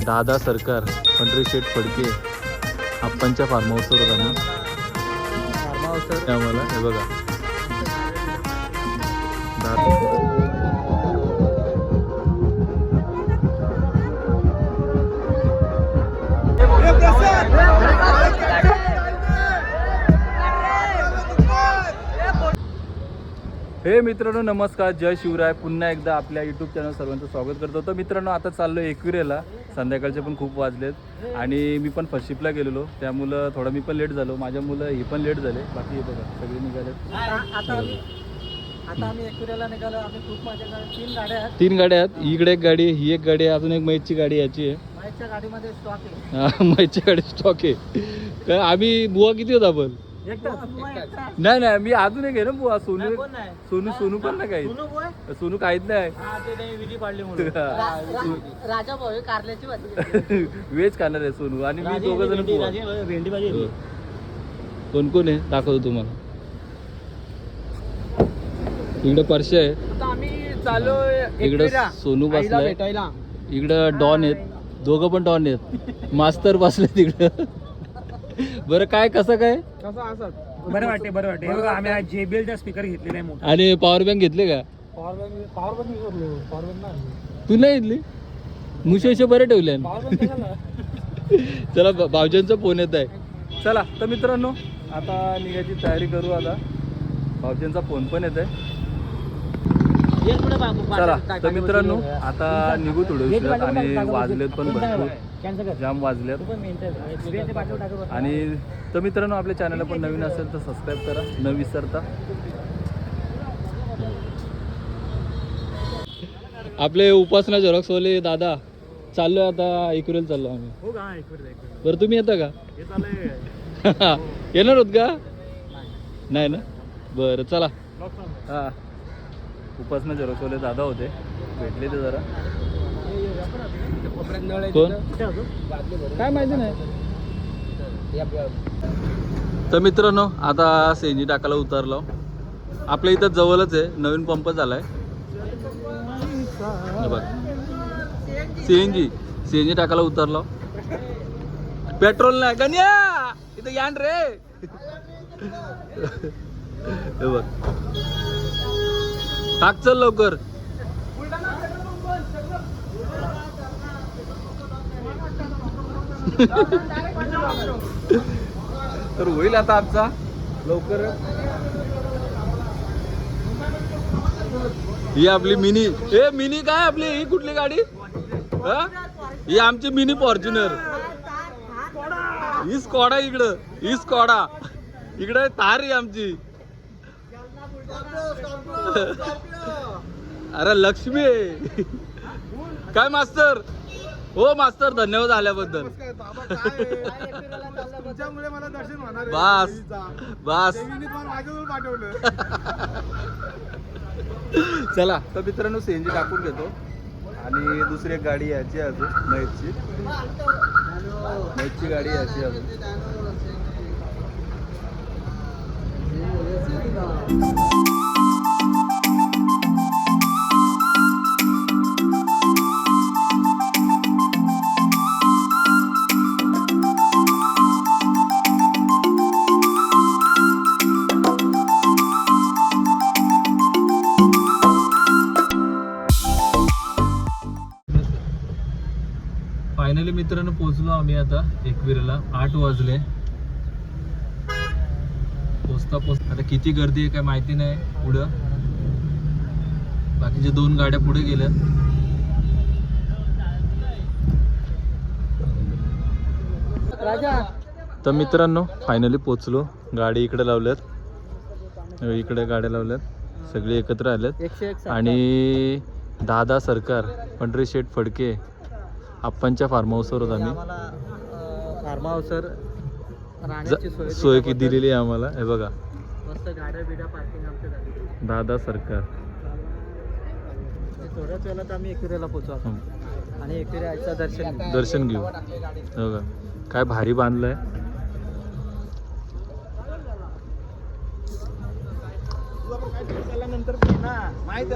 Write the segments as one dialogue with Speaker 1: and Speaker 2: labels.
Speaker 1: दादा सरकार, पंढरी शेठ फडके, आप्पांच्या फार्म हाऊसवर आम्ही.
Speaker 2: फार्म हाऊसवर
Speaker 1: आम्हाला हे बघा हे मित्रांनो नमस्कार, जय शिवराय. पुन्हा एकदा आपल्या यूट्यूब चॅनल सर्वांचं स्वागत करतो. तर मित्रांनो आता चाललो एकविरेला. संध्याकाळचे पण खूप वाजलेत आणि मी पण फर्स्ट शिपला गेलेलो, त्यामुळं थोडं मी पण लेट झालो. माझ्या मुलं हे पण लेट झाले. बाकी हे बघा सगळे निघाले.
Speaker 2: आता आम्ही एकविरेला निघालो. आम्ही खूप माझ्याकडे 3 गाड्या आहेत.
Speaker 1: 3 गाड्या आहेत. इकडे एक गाडी, ही एक गाडी आहे, अजून एक मैची गाडी याची आहे.
Speaker 2: माईच्या गाडीमध्ये स्टॉक आहे.
Speaker 1: हा, मैची गाडी स्टॉक आहे. काय आम्ही बुवा किती होता आपण? नाही नाही, मी अजून एक आहे ना बुवा. सोनू पण नाही काही. सोनू काहीच नाही.
Speaker 2: राजा भाऊ कारल्याची भाजी
Speaker 1: वेज खाणार आहे सोनू आणि मी दोघं जण बुवा. कोण कोण आहे दाखवतो तुम्हाला. इकडे परशे आहे.
Speaker 2: आता आम्ही चाललो
Speaker 1: इकडे सोनू बसलाय. इकडं डॉन आहेत, दोघं पण डॉन आहेत. मास्तर बसले तिकडं. बरं काय कसं काय
Speaker 2: बरं वाटते बघा आम्ही आज JBLचा स्पीकर घेतलेला आहे मोठा.
Speaker 1: आणि पॉवर बँक घेतले का?
Speaker 2: पॉवर बँक
Speaker 1: तू नाही घेतली? मुशे बरे ठेवले. चला भाऊजांचा फोन येत आहे. चला तर मित्रांनो आता निघायची तयारी करू. आता भाऊजांचा फोन पण येत आहे. चला तर मित्रांनो आता निघू थोडं उशिरात आणि वाजलेत पण भरपूर, जाम वाजलेत. आणि तर मित्रांनो आपल्या चॅनलला पण नवीन असेल तर सबस्क्राईब करा न विसरता. आपले उपासना झेरॉक्सवाले दादा चाललोय आता एकविरेला चाललो आम्ही. बरं तुम्ही येता का? येणार होत का? नाही ना, बरं चला. हां, उपासना झेरॉक्सवाले दादा होते, भेटले ते जरा. कोण काय माहिती नाही. तर मित्रांनो आता CNG टाकायला उतरलो. आपल्या इथं जवळच आहे, नवीन पंप झालाय बघ. CNG टाकायला उतरलो. पेट्रोल नाही गण्या इथं यान रे. हे बघ टाक चल लवकर. तर होईल आता आमचा लवकर. ही आपली मिनी. मिनी काय आपली ही कुठली गाडी? ही आमची मिनी फॉर्च्युनर. ही स्कॉडा इकडं, ही स्कॉडा इकडे थार ही आमची. अरे लक्ष्मी आहे. काय मास्तर? हो मास्तर, धन्यवाद आल्याबद्दल. बस बस चला तर मित्रांनो CNG टाकून घेतो आणि दुसरी एक गाडी यायची अजून मैची गाडी यायची अजून. फायनली मित्रांनो पोहोचलो आम्ही आता एकविरेला. 8 वाजले. पोचता आता किती गर्दी आहे काय माहिती नाही. पुढं बाकीच्या 2 गाड्या पुढे गेल्या. तर मित्रांनो फायनली पोचलो. गाडी इकडे लावल्यात, इकडे गाड्या लावल्यात, सगळे एकत्र आल्यात. आणि दादा सरकार, पंढरी शेठ फडके, आप्पांच्या फार्म हाऊसवर होत आम्ही.
Speaker 2: फार्म हाऊसवर
Speaker 1: सोय किती दिलेली आहे आम्हाला. हे बघा
Speaker 2: मस्त गाड्या बिड्या पार्किंग आमच्या झाली.
Speaker 1: दादा सरकार.
Speaker 2: थोड्याच वेळात आम्ही एकविरेला पोहोचू आणि एकविरेचं
Speaker 1: दर्शन घेऊ. हे बघा काय भारी बांधलंय.
Speaker 2: नंतर माहिती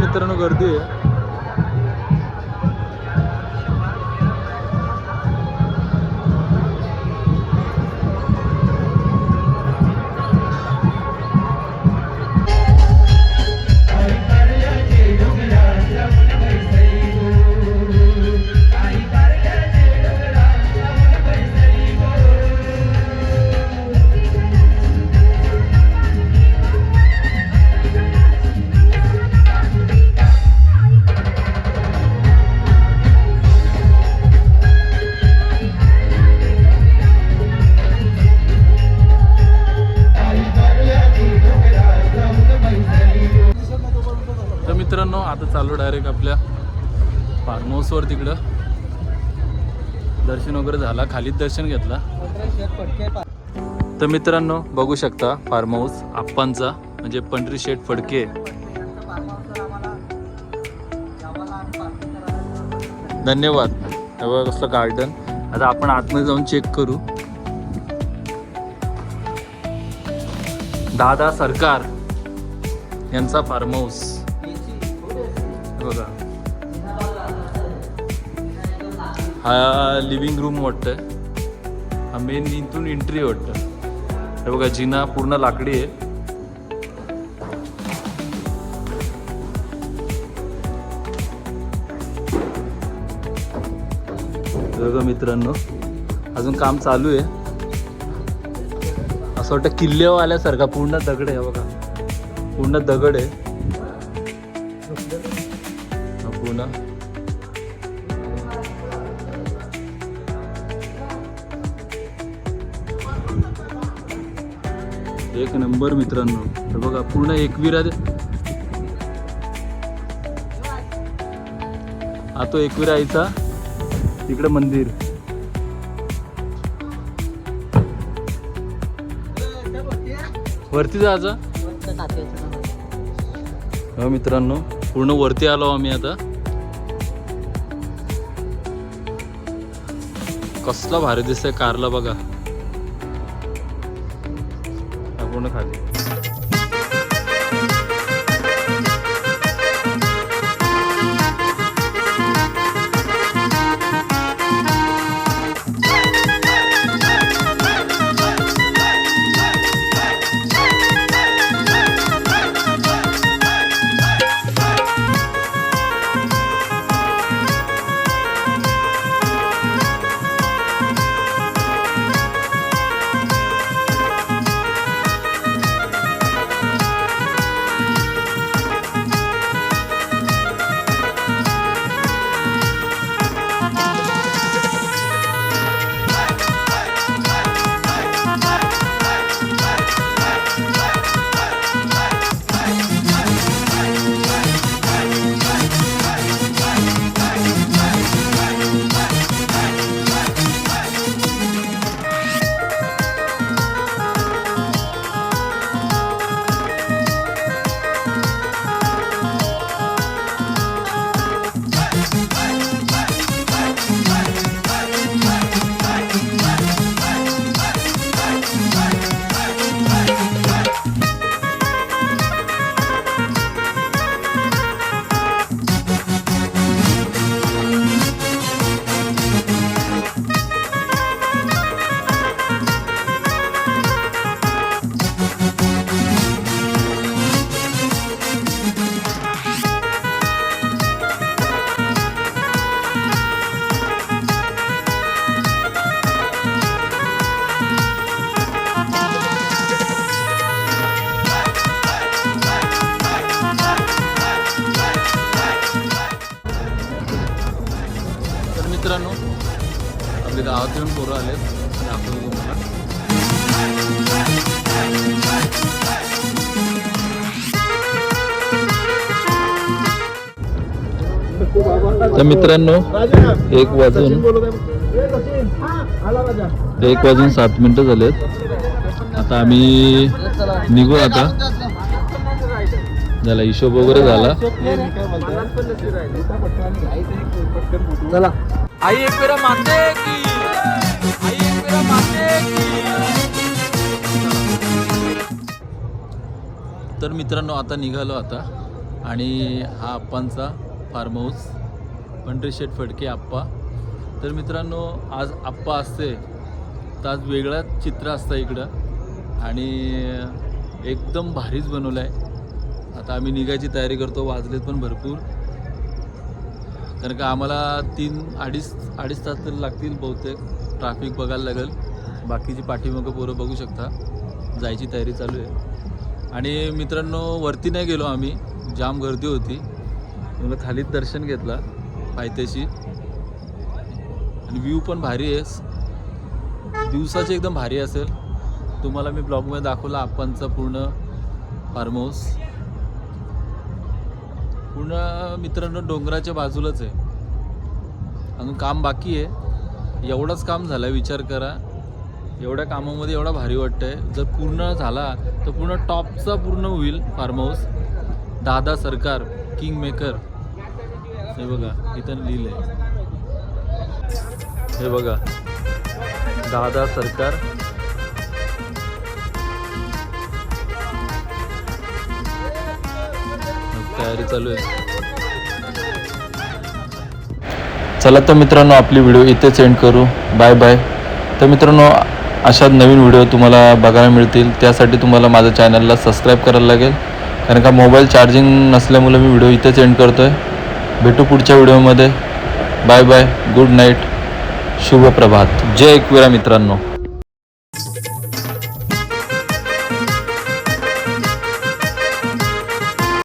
Speaker 1: मित्रांनो गर्दी आहे. तर मित्रांनो आता चालू डायरेक्ट आपल्या फार्म हाऊसवर. तिकडं दर्शन वगैरे झाला, खालीच दर्शन घेतला. तर मित्रांनो बघू शकता फार्म हाऊस आप्पांचा म्हणजे पंढरी शेठ फडके. धन्यवाद. हे बघा कसलं गार्डन. आता आपण आतमध्ये जाऊन चेक करू. दादा सरकार यांचा फार्म हाऊस बघा. हा लिव्हिंग रूम वाटतंय. हा मेन इथून एंट्री वाटतं. हे बघा जिना पूर्ण लाकडी आहे. बघा मित्रांनो अजून काम चालू आहे. असं वाटतं किल्ल्यावर आल्यासारखा. पूर्ण दगड आहे बघा. पूर्ण दगड आहे पूर्ण. एक नंबर मित्रांनो. हे बघा पूर्ण एकविरा. हा तो एकविरा आईचा. तिकडे मंदिर. वरती जायचं. हो मित्रांनो पूर्ण वरती आलो आम्ही आता. कसला भारी दिसतंय कारला बघा. पूर्ण खाली. मित्रांनो आपल्या गावात येऊन पोरं आलेत. दाखवतो तुम्हाला. तर मित्रांनो 1:07 झालेत. आता आम्ही निघू. आता झाला हिशोब वगैरे झाला. चला. आई एक वेळा मानते की आई एक वेळा मानते की. तर मित्रांनो आता निघालो आता आणि हा आप्पांचा फार्म हाऊस, पंढरी शेठ फडके आप्पा. तर मित्रांनो, आज आप्पा असते तर आज वेगळंच चित्र असतं इकडं आणि एकदम भारीच बनवलं आहे. आता आम्ही निघायची तयारी करतो, वाजलेत पण भरपूर, कारण का आम्हाला 3-2.5 तास तरी लागतील बहुतेक. ट्रॅफिक बघायला लागेल, बाकीची पाठीमागं पोरं बघू शकता. जायची तयारी चालू आहे. आणि मित्रांनो, वरती नाही गेलो आम्ही, जाम गर्दी होती. मला खालीच दर्शन घेतला पायथ्याशी. आणि व्ह्यू पण भारी आहे, दिवसाची एकदम भारी असेल. तुम्हाला मी ब्लॉगमध्ये दाखवला आप्पांचा पूर्ण फार्म हाऊस. पूर्ण मित्रांनो डोंगराच्या बाजूलाच आहे. अजून काम बाकी आहे. एवढंच काम झालं, विचार करा. एवढ्या कामामध्ये एवढा भारी वाटतंय. जर पूर्ण झाला तर पूर्ण टॉपचा पूर्ण होईल फार्म हाऊस. दादा सरकार किंग मेकर. हे बघा इथं लिहिलं आहे, हे बघा दादा सरकार. तयारी चालू आहे. चला तर मित्रांनो, आपली व्हिडिओ इथेच एंड करू. Bye bye. तर मित्रांनो, अशा नवीन व्हिडिओ तुम्हाला बघायला मिळतील. त्यासाठी तुम्हाला माझ्या चॅनलला सबस्क्राईब करायला लागेल, कारण का मोबाईल चार्जिंग नसल्यामुळे मी व्हिडिओ इथेच एंड करतो आहे. भेटू पुढच्या व्हिडिओमध्ये. बाय बाय, गुड नाईट, शुभ प्रभात, जय एकविरा मित्रांनो.